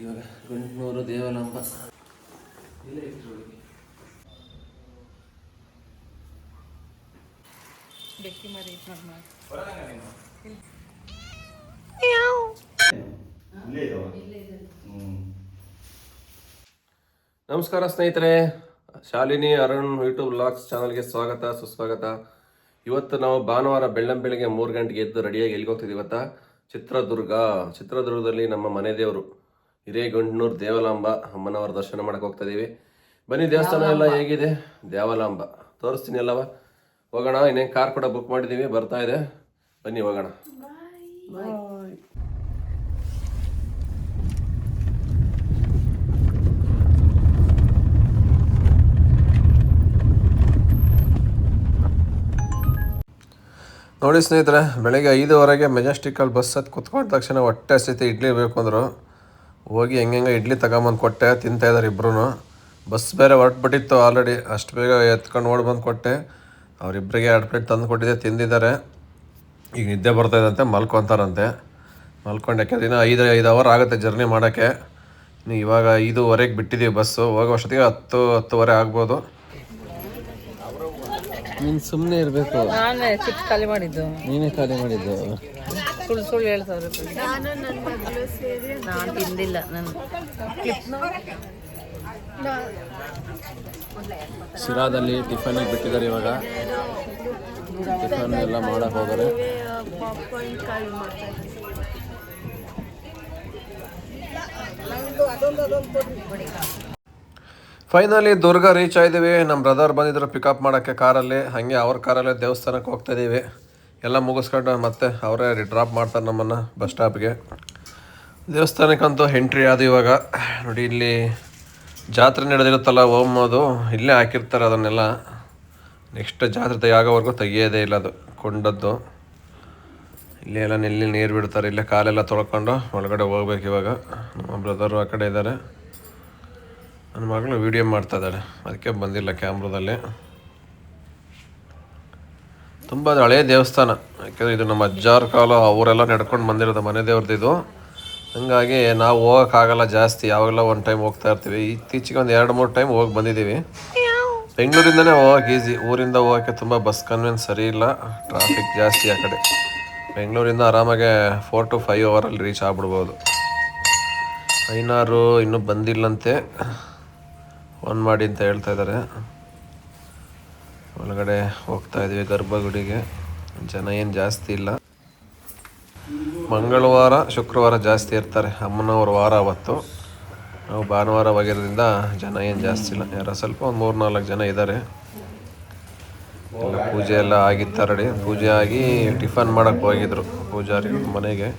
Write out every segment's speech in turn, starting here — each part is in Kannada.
ಇವಾಗ ಗುಂಟ್ನೂರು ದೇವಲಾಂಬ ಇಲ್ಲೇ ಇದ್ರೊಳಗೆ ಬೆಕ್ಕಿ ಮರಿ ನಮಸ್ಕಾರ ಸ್ನೇಹಿತರೆ, ಶಾಲಿನಿ ಅರುಣ್ ಯೂಟ್ಯೂಬ್ ವ್ಲಾಗ್ಸ್ ಚಾನಲ್ಗೆ ಸ್ವಾಗತ ಸುಸ್ವಾಗತ. ಇವತ್ತು ನಾವು ಭಾನುವಾರ ಬೆಳ್ಳಂಬೆಳಿಗ್ಗೆ 3 ಗಂಟೆಗೆ ಎದ್ದು ರೆಡಿಯಾಗಿ ಎಲ್ಲಿಗೆ ಹೋಗ್ತಿದ್ದೀವಿ ಇವತ್ತಾ? ಚಿತ್ರದುರ್ಗದಲ್ಲಿ ನಮ್ಮ ಮನೆ ದೇವರು ಹಿರೇಗಂಟ್ನೂರು ದೇವಲಾಂಬ ಅಮ್ಮನವರ ದರ್ಶನ ಮಾಡಕ್ಕೆ ಹೋಗ್ತಾ ಇದೀವಿ. ಬನ್ನಿ, ದೇವಸ್ಥಾನ ಎಲ್ಲ ಹೇಗಿದೆ, ದೇವಲಾಂಬ ತೋರಿಸ್ತೀನಿ ಅಲ್ಲವ. ಹೋಗೋಣ. ಇನ್ನೇನು ಕಾರ್ ಕೂಡ ಬುಕ್ ಮಾಡಿದ್ದೀವಿ, ಬರ್ತಾ ಇದೆ. ಬನ್ನಿ ಹೋಗೋಣ. ನೋಡಿ ಸ್ನೇಹಿತರೆ, ಬೆಳಗ್ಗೆ 5:15 ಮೆಜೆಸ್ಟಿಕಲ್ಲಿ ಬಸ್ ಹತ್ತು ಕುತ್ಕೊಂಡ ತಕ್ಷಣ ಹೊಟ್ಟೆ ಹಸಿತು, ಇಡ್ಲಿ ಬೇಕು ಅಂದರು. ಹೋಗಿ ಹೆಂಗೆ ಇಡ್ಲಿ ತಗೊಂಬಂದು ಕೊಟ್ಟೆ, ತಿಂತಾಯಿದ್ದಾರೆ ಇಬ್ಬರೂ. ಬಸ್ ಬೇರೆ ಹೊರಟ್ಬಿಟ್ಟಿತ್ತು ಆಲ್ರೆಡಿ, ಅಷ್ಟು ಬೇಗ ಎತ್ಕೊಂಡು ಓಡಿ ಬಂದು ಕೊಟ್ಟೆ. ಅವರಿಬ್ಬರಿಗೆ 2 ಪ್ಲೇಟ್ ತಂದು ಕೊಟ್ಟಿದ್ದೆ, ತಿಂದಿದ್ದಾರೆ. ಈಗ ನಿದ್ದೆ ಬರ್ತಾಯಿದಂತೆ, ಮಲ್ಕೊತಾರಂತೆ. ಮಲ್ಕೊಂಡು ಯಾಕೆ ದಿನ 5 ಅವರ್ ಆಗುತ್ತೆ ಜರ್ನಿ ಮಾಡೋಕ್ಕೆ. ಇವಾಗ 5:15ಗೆ ಬಿಟ್ಟಿದ್ದೀವಿ ಬಸ್ಸು. ಹೋಗೋ ಅಷ್ಟೊತ್ತಿಗೆ 10-10:30 ಆಗ್ಬೋದು. ನೀನು ಸುಮ್ಮನೆ ಇರಬೇಕು. ನಾನೇ ಚಿಪ್ ಖಾಲಿ ಮಾಡಿದ್ದು, ನೀನೇ ಖಾಲಿ ಮಾಡಿದ್ದು. ಸುಳ್ಳು ಹೇಳ್ತಾರೆ. ನಾನು ತಿಂದಿಲ್ಲ. ನಾನು ಶಿರಾದಲ್ಲಿ ಟಿಫನಿಗೆ ಬಿಟ್ಟಿದ್ದಾರೆ. ಇವಾಗ ಟಿಫನ್ ಎಲ್ಲ ಮಾಡಕ್ಕೆ ಹೋದರೆ ಫೈನಲಿ ದುರ್ಗ ರೀಚ್ ಆಗಿದ್ದೀವಿ. ನಮ್ಮ ಬ್ರದರ್ ಬಂದಿದ್ರು ಪಿಕಪ್ ಮಾಡೋಕ್ಕೆ ಕಾರಲ್ಲಿ. ಹಾಗೆ ಅವ್ರ ಕಾರಲ್ಲೇ ದೇವಸ್ಥಾನಕ್ಕೆ ಹೋಗ್ತಾ ಇದ್ದೀವಿ. ಎಲ್ಲ ಮುಗಿಸ್ಕೊಂಡು ಮತ್ತೆ ಅವರೇ ಡ್ರಾಪ್ ಮಾಡ್ತಾರೆ ನಮ್ಮನ್ನು ಬಸ್ ಸ್ಟಾಪ್ಗೆ. ದೇವಸ್ಥಾನಕ್ಕಂತೂ ಎಂಟ್ರಿ ಆದ. ಇವಾಗ ನೋಡಿ, ಇಲ್ಲಿ ಜಾತ್ರೆ ನಡೆದಿರುತ್ತಲ್ಲ ಹೋಮೋದು, ಇಲ್ಲೇ ಹಾಕಿರ್ತಾರೆ ಅದನ್ನೆಲ್ಲ. ನೆಕ್ಸ್ಟ್ ಜಾತ್ರೆ ಆಗೋವರೆಗೂ ತೆಗಿಯೋದೇ ಇಲ್ಲ ಅದು ಕೊಂಡದ್ದು. ಇಲ್ಲೇ ಎಲ್ಲ ನೆಲ್ಲಿ ನೀರು ಬಿಡ್ತಾರೆ. ಇಲ್ಲೇ ಕಾಲೆಲ್ಲ ತೊಳ್ಕೊಂಡು ಒಳಗಡೆ ಹೋಗ್ಬೇಕು. ಇವಾಗ ನಮ್ಮ ಬ್ರದರು ಆ ಕಡೆ ಇದ್ದಾರೆ. ನನ್ನ ಮಗಳು ವೀಡಿಯೋ ಮಾಡ್ತಾ ಇದ್ದಾಳೆ, ಅದಕ್ಕೆ ಬಂದಿಲ್ಲ ಕ್ಯಾಮ್ರಾದಲ್ಲಿ. ತುಂಬ ಹಳೆಯ ದೇವಸ್ಥಾನ, ಯಾಕೆಂದರೆ ಇದು ನಮ್ಮ ಅಜ್ಜಾರ ಕಾಲ, ಅವರೆಲ್ಲ ನಡ್ಕೊಂಡು ಬಂದಿರೋದು ಮನೆ ದೇವ್ರದ್ದು ಇದು. ಹಾಗಾಗಿ ನಾವು ಹೋಗೋಕ್ಕಾಗಲ್ಲ ಜಾಸ್ತಿ, ಯಾವಾಗೆಲ್ಲ ಒಂದು ಟೈಮ್ ಹೋಗ್ತಾ ಇರ್ತೀವಿ. ಇತ್ತೀಚೆಗೆ ಒಂದು 2-3 ಟೈಮ್ ಹೋಗಿ ಬಂದಿದ್ದೀವಿ. ಬೆಂಗಳೂರಿಂದನೇ ಹೋಗೋಕೆ ಈಸಿ, ಊರಿಂದ ಹೋಗೋಕ್ಕೆ ತುಂಬ ಬಸ್ ಕನ್ವೆನ್ಸ್ ಸರಿ ಇಲ್ಲ, ಟ್ರಾಫಿಕ್ ಜಾಸ್ತಿ ಆ ಕಡೆ. ಬೆಂಗಳೂರಿಂದ ಆರಾಮಾಗೆ 4 to 5 ಅವರಲ್ಲಿ ರೀಚ್ ಆಗ್ಬಿಡ್ಬೋದು. ಐನಾರು ಇನ್ನೂ ಬಂದಿಲ್ಲಂತೆ, ಫೋನ್ ಮಾಡಿ ಅಂತ ಹೇಳ್ತಾ ಇದ್ದಾರೆ. ಒಳಗಡೆ ಹೋಗ್ತಾ ಇದ್ದೀವಿ ಗರ್ಭಗುಡಿಗೆ. ಜನ ಏನು ಜಾಸ್ತಿ ಇಲ್ಲ. ಮಂಗಳವಾರ ಶುಕ್ರವಾರ ಜಾಸ್ತಿ ಇರ್ತಾರೆ, ಅಮ್ಮನವ್ರ ವಾರ ಅವತ್ತು. ನಾವು ಭಾನುವಾರ ಹೋಗಿರೋದ್ರಿಂದ ಜನ ಏನು ಜಾಸ್ತಿ ಇಲ್ಲ. ಯಾರೋ ಸ್ವಲ್ಪ ಒಂದು 3-4 ಜನ ಇದ್ದಾರೆ. ಎಲ್ಲ ಪೂಜೆ ಎಲ್ಲ ಆಗಿತ್ತು ರೆಡಿ. ಪೂಜೆ ಆಗಿ ಟಿಫನ್ ಮಾಡೋಕ್ಕೆ ಹೋಗಿದ್ರು ಪೂಜಾರಿ ಮನೆಗೆ.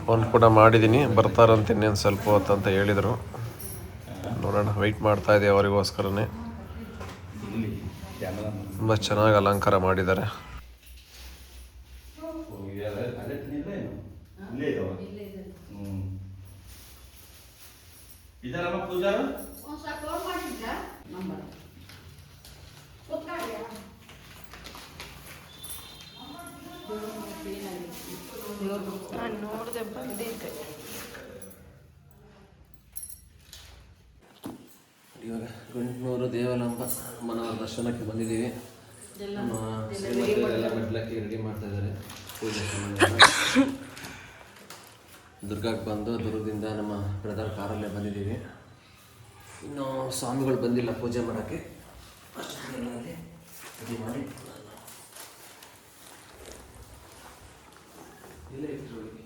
ಫೋನ್ ಕೂಡ ಮಾಡಿದ್ದೀನಿ, ಬರ್ತಾರಂತ ಇನ್ನೇನು ಸ್ವಲ್ಪ ಹೊತ್ತು ಅಂತ ಹೇಳಿದರು. ನೋಡೋಣ, ವೆಯ್ಟ್ ಮಾಡ್ತಾ ಇದ್ದೀವಿ ಅವರಿಗೋಸ್ಕರನೇ. ತುಂಬ ಚೆನ್ನಾಗಿ ಅಲಂಕಾರ ಮಾಡಿದ್ದಾರೆ. ನೋಡಿದೆ, ಬಂದಿದ್ದೆ. ಇವಾಗ ಗುಂಟ್ನೂರು ದೇವಲಾಂಬ ಅಮ್ಮನವರ ದರ್ಶನಕ್ಕೆ ಬಂದಿದ್ದೀವಿ. ನಮ್ಮ ಎಲ್ಲ ಮೆಟ್ಲಕ್ಕೆ ರೆಡಿ ಮಾಡ್ತಾ ಇದ್ದಾರೆ ಪೂಜೆ. ದುರ್ಗಕ್ಕೆ ಬಂದು ದುರ್ಗದಿಂದ ನಮ್ಮ ಬ್ರದರ್ ಕಾರಲ್ಲೇ ಬಂದಿದ್ದೀವಿ. ಇನ್ನು ಸ್ವಾಮಿಗಳು ಬಂದಿಲ್ಲ ಪೂಜೆ ಮಾಡೋಕ್ಕೆ. ರೆಡಿ ಮಾಡಿ ಇಲ್ಲೇ ಇದ್ರೊಳಗೆ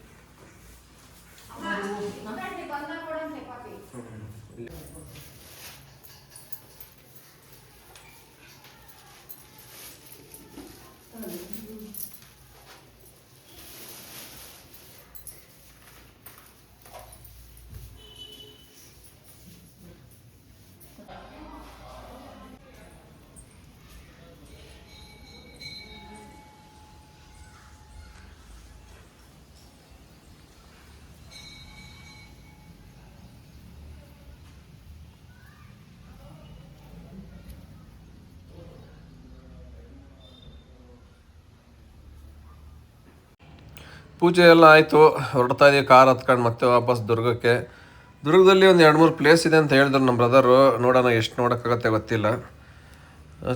ಪೂಜೆ ಎಲ್ಲ ಆಯಿತು, ಹೊರಡ್ತಾ ಇದೀವಿ ಕಾರ್ ಹತ್ಕೊಂಡು ಮತ್ತೆ ವಾಪಸ್ ದುರ್ಗಕ್ಕೆ. ದುರ್ಗದಲ್ಲಿ ಒಂದು 2-3 ಪ್ಲೇಸ್ ಇದೆ ಅಂತ ಹೇಳಿದ್ರು ನಮ್ಮ ಬ್ರದರು. ನೋಡೋಣ ಎಷ್ಟು ನೋಡೋಕ್ಕಾಗತ್ತೆ ಗೊತ್ತಿಲ್ಲ.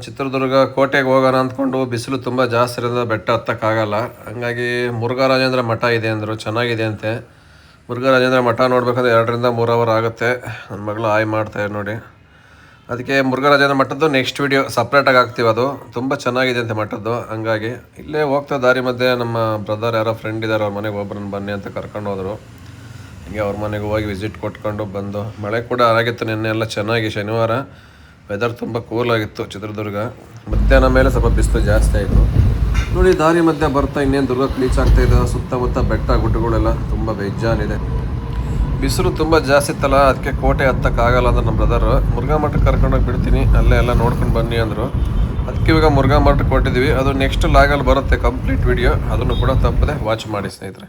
ಚಿತ್ರದುರ್ಗ ಕೋಟೆಗೆ ಹೋಗೋಣ ಅಂದ್ಕೊಂಡು ಬಿಸಿಲು ತುಂಬ ಜಾಸ್ತಿ ಇರೋದ್ರಿಂದ ಬೆಟ್ಟ ಹತ್ತಕ್ಕಾಗಲ್ಲ. ಹಂಗಾಗಿ ಮುರುಘರಾಜೇಂದ್ರ ಮಠ ಇದೆ ಅಂದರು, ಚೆನ್ನಾಗಿದೆ ಅಂತೆ. ಮುರುಘರಾಜೇಂದ್ರ ಮಠ ನೋಡ್ಬೇಕಂದ್ರೆ 2-3 ಅವರ್ ಆಗುತ್ತೆ. ನನ್ನ ಮಗಳು ಆಯ್ ಮಾಡ್ತಾಯಿದೆ ನೋಡಿ. ಅದಕ್ಕೆ ಮುರುಘರಾಜೇಂದ್ರ ಮಠದ್ದು ನೆಕ್ಸ್ಟ್ ವೀಡಿಯೋ ಸಪ್ರೇಟಾಗಿ ಹಾಕ್ತೀವಿ. ಅದು ತುಂಬ ಚೆನ್ನಾಗಿದೆ ಅಂತೆ ಮಠದ್ದು. ಹಂಗಾಗಿ ಇಲ್ಲೇ ಹೋಗ್ತಾ ದಾರಿ ಮಧ್ಯೆ ನಮ್ಮ ಬ್ರದರ್ ಯಾರೋ ಫ್ರೆಂಡ್ ಇದ್ದಾರೆ, ಅವ್ರ ಮನೆಗೆ ಒಬ್ಬರನ್ನ ಬನ್ನಿ ಅಂತ ಕರ್ಕೊಂಡು ಹೋದರು. ಹೀಗೆ ಅವ್ರ ಮನೆಗೆ ಹೋಗಿ ವಿಸಿಟ್ ಕೊಟ್ಕೊಂಡು ಬಂದು. ಮಳೆ ಕೂಡ ಆಗಿತ್ತು ನಿನ್ನೆ ಎಲ್ಲ ಚೆನ್ನಾಗಿ. ಶನಿವಾರ ವೆದರ್ ತುಂಬ ಕೂಲ್ ಆಗಿತ್ತು ಚಿತ್ರದುರ್ಗ. ಮಧ್ಯಾಹ್ನ ಮೇಲೆ ಸ್ವಲ್ಪ ಬಿಸಿಲು ಜಾಸ್ತಿ ಆಯಿತು ನೋಡಿ. ದಾರಿ ಮಧ್ಯೆ ಬರ್ತಾ ಇನ್ನೇನು ದುರ್ಗಕ್ಕೆ ರೀಚ್ ಆಗ್ತಾ ಇದೆ. ಸುತ್ತಮುತ್ತ ಬೆಟ್ಟ ಗುಡ್ಡಗಳೆಲ್ಲ ತುಂಬ ಬೇಜಾನಿದೆ. ಬಿಸಿಲು ತುಂಬ ಜಾಸ್ತಿ ಇತ್ತಲ್ಲ, ಅದಕ್ಕೆ ಕೋಟೆ ಹತ್ತಕ್ಕಾಗಲ್ಲ ಅಂದ್ರೆ ನಮ್ಮ ಬ್ರದರು ಮುರುಘಾ ಮಠಕ್ಕೆ ಕರ್ಕೊಂಡೋಗಿ ಬಿಡ್ತೀನಿ, ಅಲ್ಲೇ ಎಲ್ಲ ನೋಡ್ಕೊಂಡು ಬನ್ನಿ ಅಂದರು. ಅದಕ್ಕೆ ಇವಾಗ ಮುರುಘಾ ಮಠಕ್ಕೆ ಕೊಟ್ಟಿದ್ದೀವಿ. ಅದು ನೆಕ್ಸ್ಟ್ ಲಾಗಲ್ಲಿ ಬರುತ್ತೆ ಕಂಪ್ಲೀಟ್ ವಿಡಿಯೋ. ಅದನ್ನು ಕೂಡ ತಪ್ಪದೆ ವಾಚ್ ಮಾಡಿ ಸ್ನೇಹಿತರೆ.